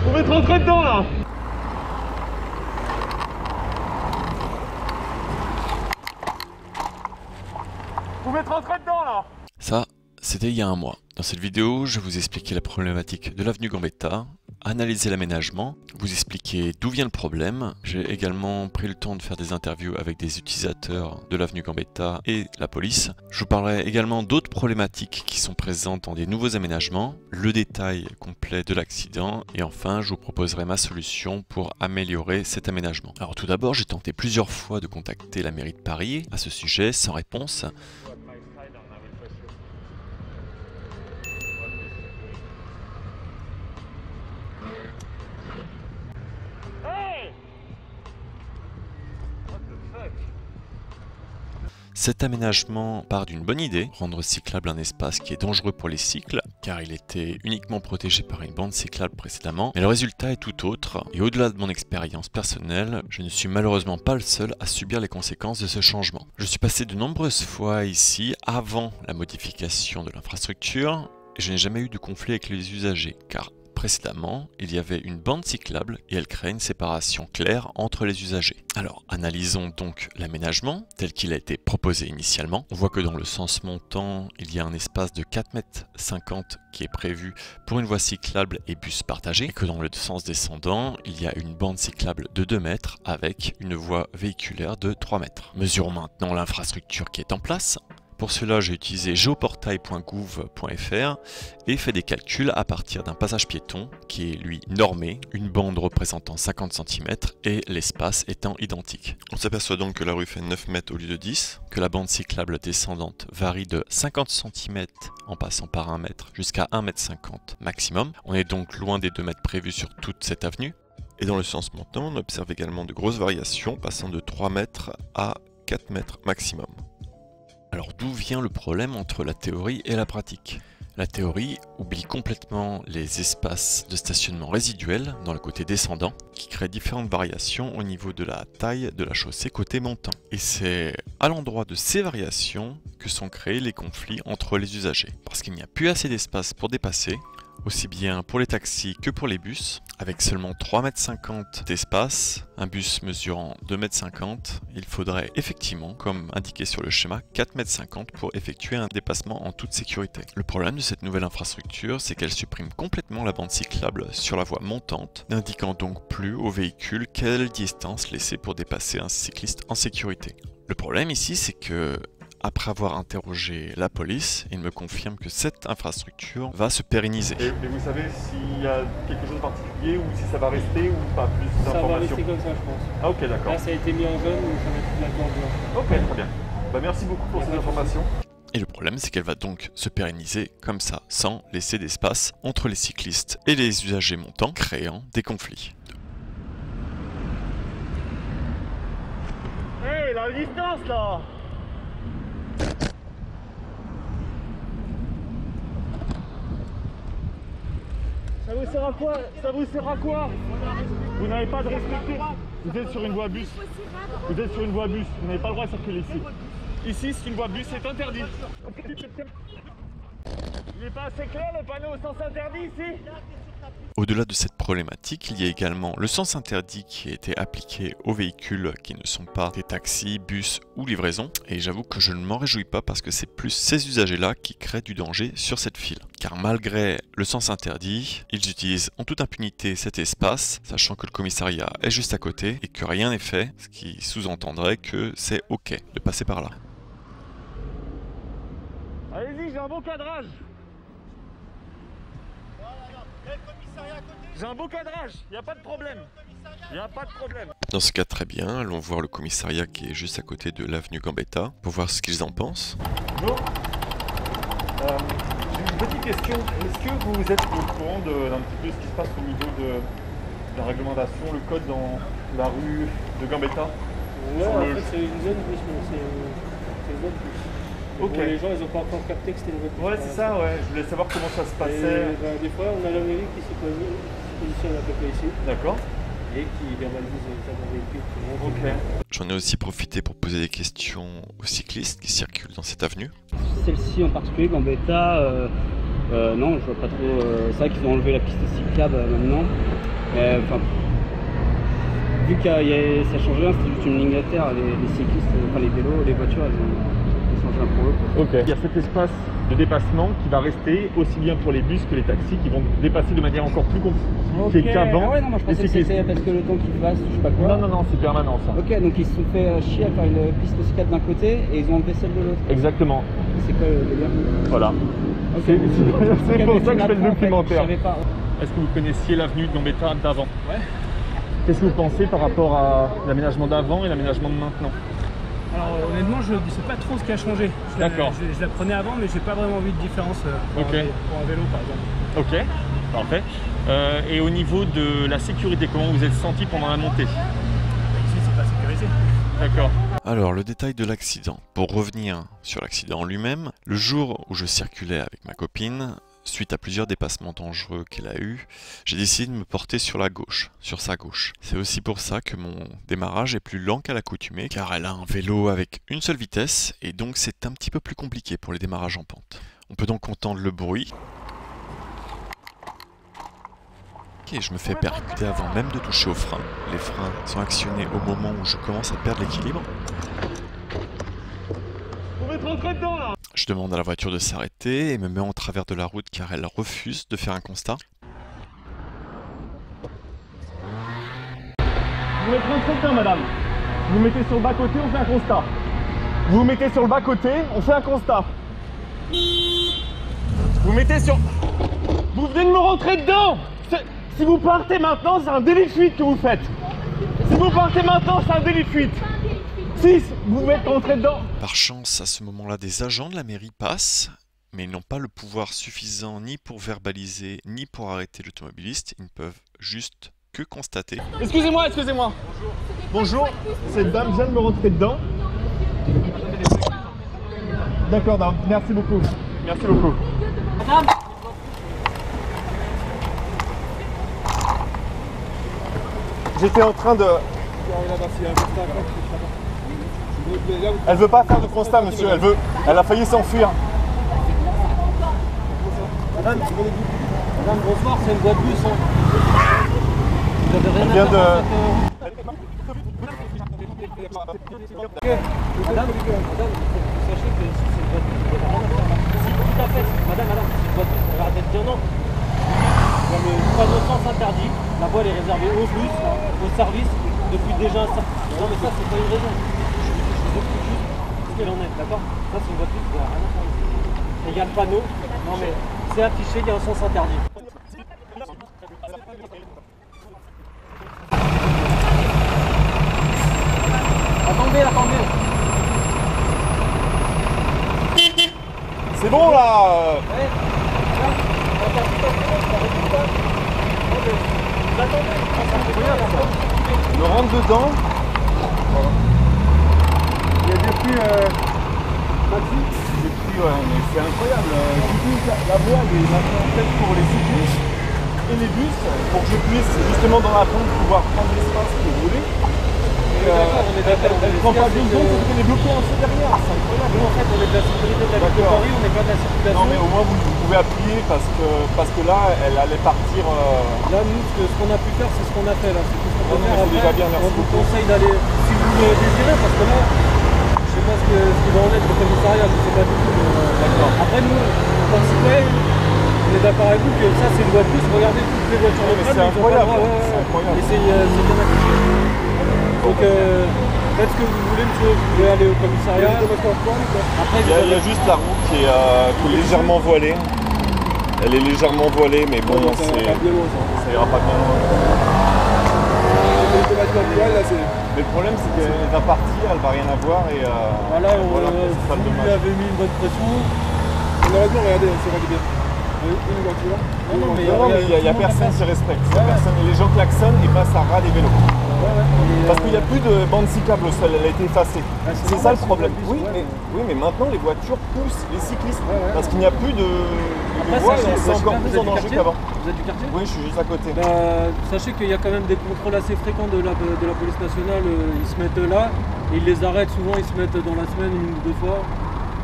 Vous pouvez rentrer dedans là. Vous pouvez rentrer dedans là. Ça, c'était il y a un mois. Dans cette vidéo, je vous expliquais la problématique de l'avenue Gambetta, analyser l'aménagement, vous expliquer d'où vient le problème. J'ai également pris le temps de faire des interviews avec des utilisateurs de l'avenue Gambetta et la police. Je vous parlerai également d'autres problématiques qui sont présentes dans des nouveaux aménagements, le détail complet de l'accident et enfin je vous proposerai ma solution pour améliorer cet aménagement. Alors tout d'abord, j'ai tenté plusieurs fois de contacter la mairie de Paris à ce sujet sans réponse. Cet aménagement part d'une bonne idée, rendre cyclable un espace qui est dangereux pour les cycles, car il était uniquement protégé par une bande cyclable précédemment, mais le résultat est tout autre, et au-delà de mon expérience personnelle, je ne suis malheureusement pas le seul à subir les conséquences de ce changement. Je suis passé de nombreuses fois ici avant la modification de l'infrastructure, et je n'ai jamais eu de conflit avec les usagers, car précédemment, il y avait une bande cyclable et elle crée une séparation claire entre les usagers. Alors, analysons donc l'aménagement tel qu'il a été proposé initialement. On voit que dans le sens montant, il y a un espace de 4,50 m qui est prévu pour une voie cyclable et bus partagé, et que dans le sens descendant, il y a une bande cyclable de 2 mètres avec une voie véhiculaire de 3 mètres. Mesurons maintenant l'infrastructure qui est en place. Pour cela, j'ai utilisé geoportail.gouv.fr et fait des calculs à partir d'un passage piéton qui est lui normé, une bande représentant 50 cm et l'espace étant identique. On s'aperçoit donc que la rue fait 9 mètres au lieu de 10, que la bande cyclable descendante varie de 50 cm en passant par 1 mètre jusqu'à 1,50 m maximum. On est donc loin des 2 mètres prévus sur toute cette avenue. Et dans le sens montant, on observe également de grosses variations passant de 3 mètres à 4 mètres maximum. Alors d'où vient le problème entre la théorie et la pratique? La théorie oublie complètement les espaces de stationnement résiduels dans le côté descendant qui créent différentes variations au niveau de la taille de la chaussée côté montant. Et c'est à l'endroit de ces variations que sont créés les conflits entre les usagers. Parce qu'il n'y a plus assez d'espace pour dépasser, aussi bien pour les taxis que pour les bus. Avec seulement 3,50 m d'espace, un bus mesurant 2,50 m, il faudrait effectivement, comme indiqué sur le schéma, 4,50 m pour effectuer un dépassement en toute sécurité. Le problème de cette nouvelle infrastructure, c'est qu'elle supprime complètement la bande cyclable sur la voie montante, n'indiquant donc plus aux véhicules quelle distance laisser pour dépasser un cycliste en sécurité. Le problème ici, c'est que après avoir interrogé la police, il me confirme que cette infrastructure va se pérenniser. Mais vous savez s'il y a quelque chose de particulier ou si ça va rester ou pas plus d'informations? Ça va rester comme ça, je pense. Ah ok, d'accord. Là, ça a été mis en jaune, mais ça va être d'accord blanc. Ok, très bien. Bah, merci beaucoup pour ces informations. Et le problème, c'est qu'elle va donc se pérenniser comme ça, sans laisser d'espace entre les cyclistes et les usagers montants, créant des conflits. Hey, la distance là! Ça vous sert à quoi? Ça vous sert à quoi? Vous n'avez pas de respecter. Vous êtes sur une voie bus. Vous êtes sur une voie bus. Vous n'avez pas le droit de circuler ici. Ici, c'est une voie bus, c'est interdit. Il n'est pas assez clair le panneau au sens interdit ici? Au-delà de cette problématique, il y a également le sens interdit qui a été appliqué aux véhicules qui ne sont pas des taxis, bus ou livraisons. Et j'avoue que je ne m'en réjouis pas parce que c'est plus ces usagers-là qui créent du danger sur cette file. Car malgré le sens interdit, ils utilisent en toute impunité cet espace, sachant que le commissariat est juste à côté et que rien n'est fait, ce qui sous-entendrait que c'est ok de passer par là. Allez-y, j'ai un beau cadrage. J'ai un beau cadrage, il n'y a pas de problème. Il n'y a pas de problème. Dans ce cas, très bien, allons voir le commissariat qui est juste à côté de l'avenue Gambetta pour voir ce qu'ils en pensent. Bonjour. J'ai une petite question. Est-ce que vous êtes au courant d'un petit peu ce qui se passe au niveau de la réglementation, le code dans la rue de Gambetta? Ouais, en fait, c'est une zone plus, c'est une zone plus. Ok. Bon, les gens, ils n'ont pas encore capté que c'était une zone plus. Ouais, c'est ça, ouais. Je voulais savoir comment ça se passait. Et, des fois, on a la mairie qui se positionne à peu près ici. D'accord. et qui verbalise les agents véhicules. Ok. J'en ai aussi profité pour poser des questions aux cyclistes qui circulent dans cette avenue. Celle-ci en particulier, Gambetta, non, je vois pas trop. C'est vrai qu'ils ont enlevé la piste cyclable maintenant. Enfin, vu que ça a changé, c'était juste une ligne à terre. Les cyclistes, enfin les vélos, les voitures, elles ont changé un pour eux. Ok. Il y a cet espace de dépassement qui va rester aussi bien pour les bus que les taxis qui vont dépasser de manière encore plus compliquée qu'avant. Ah ouais, non, moi je pensais que c'était parce que le temps qu'il fasse, je sais pas quoi. Non, non, non, c'est permanent ça. Ok, donc ils se sont fait chier à faire une piste cyclable d'un côté et ils ont enlevé celle de l'autre. Exactement. C'est quoi le délire? Voilà. Okay. C'est pour ça que je fais le documentaire. Je savais pas. Est-ce que vous connaissiez l'avenue de Gambetta d'avant? Ouais. Qu'est-ce que vous pensez par rapport à l'aménagement d'avant et l'aménagement de maintenant? Alors honnêtement, je ne sais pas trop ce qui a changé. D'accord. Je la prenais avant, mais j'ai pas vraiment vu de différence pour un vélo par exemple. Ok, parfait. Et au niveau de la sécurité, comment vous êtes senti pendant la montée? Ici, c'est pas sécurisé. D'accord. Alors, le détail de l'accident. Pour revenir sur l'accident en lui-même, le jour où je circulais avec ma copine, suite à plusieurs dépassements dangereux qu'elle a eus, j'ai décidé de me porter sur la gauche, sur sa gauche. C'est aussi pour ça que mon démarrage est plus lent qu'à l'accoutumée, car elle a un vélo avec une seule vitesse, et donc c'est un petit peu plus compliqué pour les démarrages en pente. On peut donc entendre le bruit. Et je me fais percuter avant même de toucher aux freins. Les freins sont actionnés au moment où je commence à perdre l'équilibre. Vous m'êtes rentré dedans là! Je demande à la voiture de s'arrêter et me mets en travers de la route car elle refuse de faire un constat. Vous m'êtes rentré dedans, madame. Vous vous mettez sur le bas-côté, on fait un constat. Vous vous mettez sur le bas-côté, on fait un constat. Vous mettez sur... Vous venez de me rentrer dedans! Si vous partez maintenant, c'est un délit de fuite que vous faites. Si vous partez maintenant, c'est un délit de fuite. Si vous m'êtes rentré dedans. Par chance, à ce moment-là, des agents de la mairie passent, mais ils n'ont pas le pouvoir suffisant ni pour verbaliser, ni pour arrêter l'automobiliste. Ils ne peuvent juste que constater. Excusez-moi, excusez-moi. Bonjour, cette dame vient de me rentrer dedans. D'accord, dame, merci beaucoup. Merci beaucoup. Madame. J'étais en train de... Elle veut pas faire de constat, monsieur. Elle a failli s'enfuir. Madame, bonsoir, c'est une boîte bus. Hein. Vous avez rien Elle vient à de... Madame, sachez que ici c'est une boîte bus, vous avez rien à faire là. Si, tout à fait, madame, c'est une boîte bus, on va arrêter de dire non. Comme le panneau sens interdit, la voie elle est réservée aux bus, au service, depuis déjà un certain... Non mais ça c'est pas une raison. Je vous explique juste ce qu'elle en est, d'accord? Ça c'est une voie bus, vous n'avez rien à faire ici. Et il y a le panneau, non mais c'est affiché, il y a un sens interdit. Attendez, attendez. C'est bon là. Ouais. Je rentre dedans. Il y a depuis... Depuis, ouais, mais c'est incroyable. La voie elle est maintenant faite pour les cyclistes et les bus, pour que je puisse justement dans la pente pouvoir prendre l'espace que vous voulez. Elle prend pas 2 secondes parce qu'elle est bloquée en dessous derrière. C'est incroyable. Nous en fait on est de la sécurité de la ville de Paris, on n'est pas de la circulation. Non mais au moins vous pouvez appuyer parce que là elle allait partir... Là nous ce qu'on a pu faire c'est ce qu'on a fait là. C'est tout ce qu'on peut faire. C'est déjà bien, merci on vous beaucoup. conseille d'aller, si vous le désirez, parce que là, je sais pas ce qui va en être le commissariat, je sais pas du tout. D'accord. Après nous, quand on est d'accord avec vous que ça c'est une voie de bus, regardez toutes les voitures locales. C'est incroyable, c'est incroyable. Et c'est bien affiché. Donc faites ce que vous voulez, monsieur, vous voulez aller au commissariat. Après, il y a juste la route qui est légèrement voilée. Elle est légèrement voilée, mais bon, ça ira pas bien loin. Mais le problème, c'est qu'elle va partir, elle va rien avoir et voilà, c'est pas vous lui dommage. avez mis une bonne pression. Malheureusement, regardez, c'est rendu bien. une voiture. Non, mais il y a personne qui respecte. Personne. Et les gens klaxonnent et passent à ras des vélos. Parce qu'il n'y a plus de bande cyclable au sol, elle a été effacée. C'est ça le problème. Oui, mais maintenant les voitures poussent les cyclistes. Parce qu'il n'y a plus de voies et on se sent encore plus en danger qu'avant. Vous êtes du quartier? Oui, je suis juste à côté. Sachez qu'il y a quand même des contrôles assez fréquents de la police nationale. Ils se mettent là et ils les arrêtent souvent, ils se mettent dans la semaine une ou deux fois.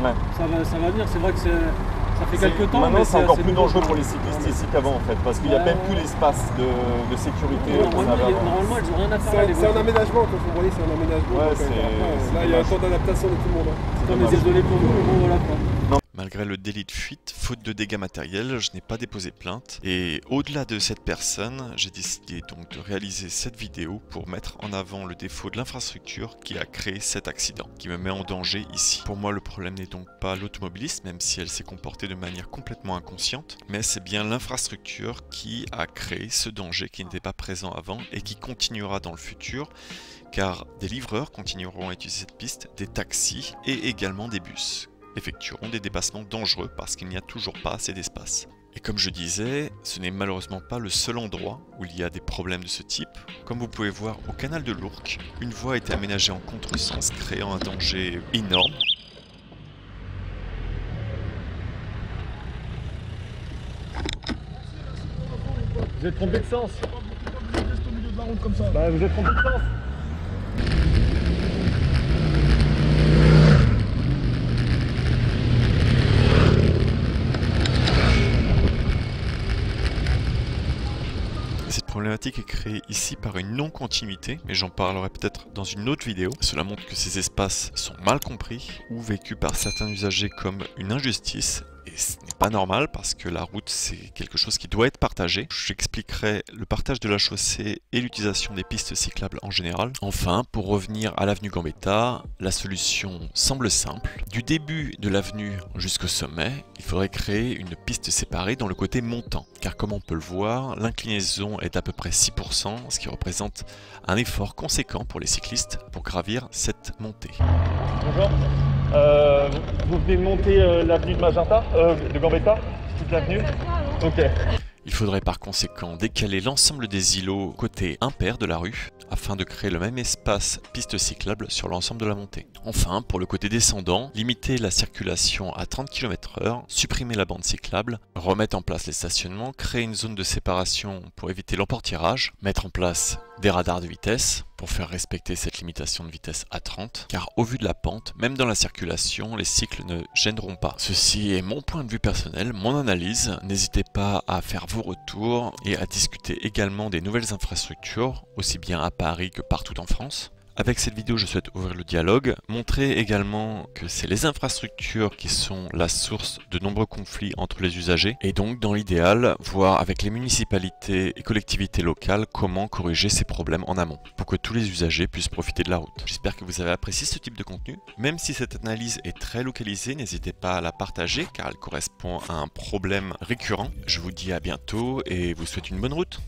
Ouais. Ça va venir, c'est vrai que ça fait quelques temps. Maintenant, c'est encore plus dangereux nouveau, pour les cyclistes ici qu'avant en fait, parce qu'il n'y a même plus l'espace de sécurité. Normalement, elles n'ont rien à faire là. C'est un aménagement, quand vous voyez, c'est un aménagement. Ouais, là, il y a un temps d'adaptation de tout le monde. On est désolé pour vous, mais bon, voilà quoi. Malgré le délit de fuite, faute de dégâts matériels, je n'ai pas déposé plainte. Et au-delà de cette personne, j'ai décidé donc de réaliser cette vidéo pour mettre en avant le défaut de l'infrastructure qui a créé cet accident, qui me met en danger ici. Pour moi, le problème n'est donc pas l'automobiliste, même si elle s'est comportée de manière complètement inconsciente, mais c'est bien l'infrastructure qui a créé ce danger qui n'était pas présent avant et qui continuera dans le futur, car des livreurs continueront à utiliser cette piste, des taxis et également des bus effectueront des dépassements dangereux parce qu'il n'y a toujours pas assez d'espace. Et comme je disais, ce n'est malheureusement pas le seul endroit où il y a des problèmes de ce type. Comme vous pouvez voir au canal de l'Ourcq, une voie a été aménagée en contresens, créant un danger énorme. Vous êtes trompé de sens. Vous êtes juste au milieu de la route comme ça. Bah, vous êtes trompé de sens. Cette problématique est créée ici par une non-continuité, mais j'en parlerai peut-être dans une autre vidéo. Cela montre que ces espaces sont mal compris ou vécus par certains usagers comme une injustice. Et ce n'est pas normal parce que la route c'est quelque chose qui doit être partagé. J'expliquerai le partage de la chaussée et l'utilisation des pistes cyclables en général. Enfin, pour revenir à l'avenue Gambetta, la solution semble simple. Du début de l'avenue jusqu'au sommet, il faudrait créer une piste séparée dans le côté montant. Car comme on peut le voir, l'inclinaison est d'à peu près 6%, ce qui représente un effort conséquent pour les cyclistes pour gravir cette montée. Bonjour. Vous venez de monter l'avenue de Magenta, de Gambetta, toute l'avenue. Ok. Il faudrait par conséquent décaler l'ensemble des îlots côté impair de la rue afin de créer le même espace piste cyclable sur l'ensemble de la montée. Enfin, pour le côté descendant, limiter la circulation à 30 km/h, supprimer la bande cyclable, remettre en place les stationnements, créer une zone de séparation pour éviter l'emportirage, mettre en place des radars de vitesse pour faire respecter cette limitation de vitesse à 30, car au vu de la pente, même dans la circulation, les cycles ne gêneront pas. Ceci est mon point de vue personnel, mon analyse. N'hésitez pas à faire vos retours et à discuter également des nouvelles infrastructures, aussi bien à Paris que partout en France. Avec cette vidéo, je souhaite ouvrir le dialogue, montrer également que c'est les infrastructures qui sont la source de nombreux conflits entre les usagers et donc dans l'idéal, voir avec les municipalités et collectivités locales comment corriger ces problèmes en amont pour que tous les usagers puissent profiter de la route. J'espère que vous avez apprécié ce type de contenu. Même si cette analyse est très localisée, n'hésitez pas à la partager car elle correspond à un problème récurrent. Je vous dis à bientôt et vous souhaite une bonne route.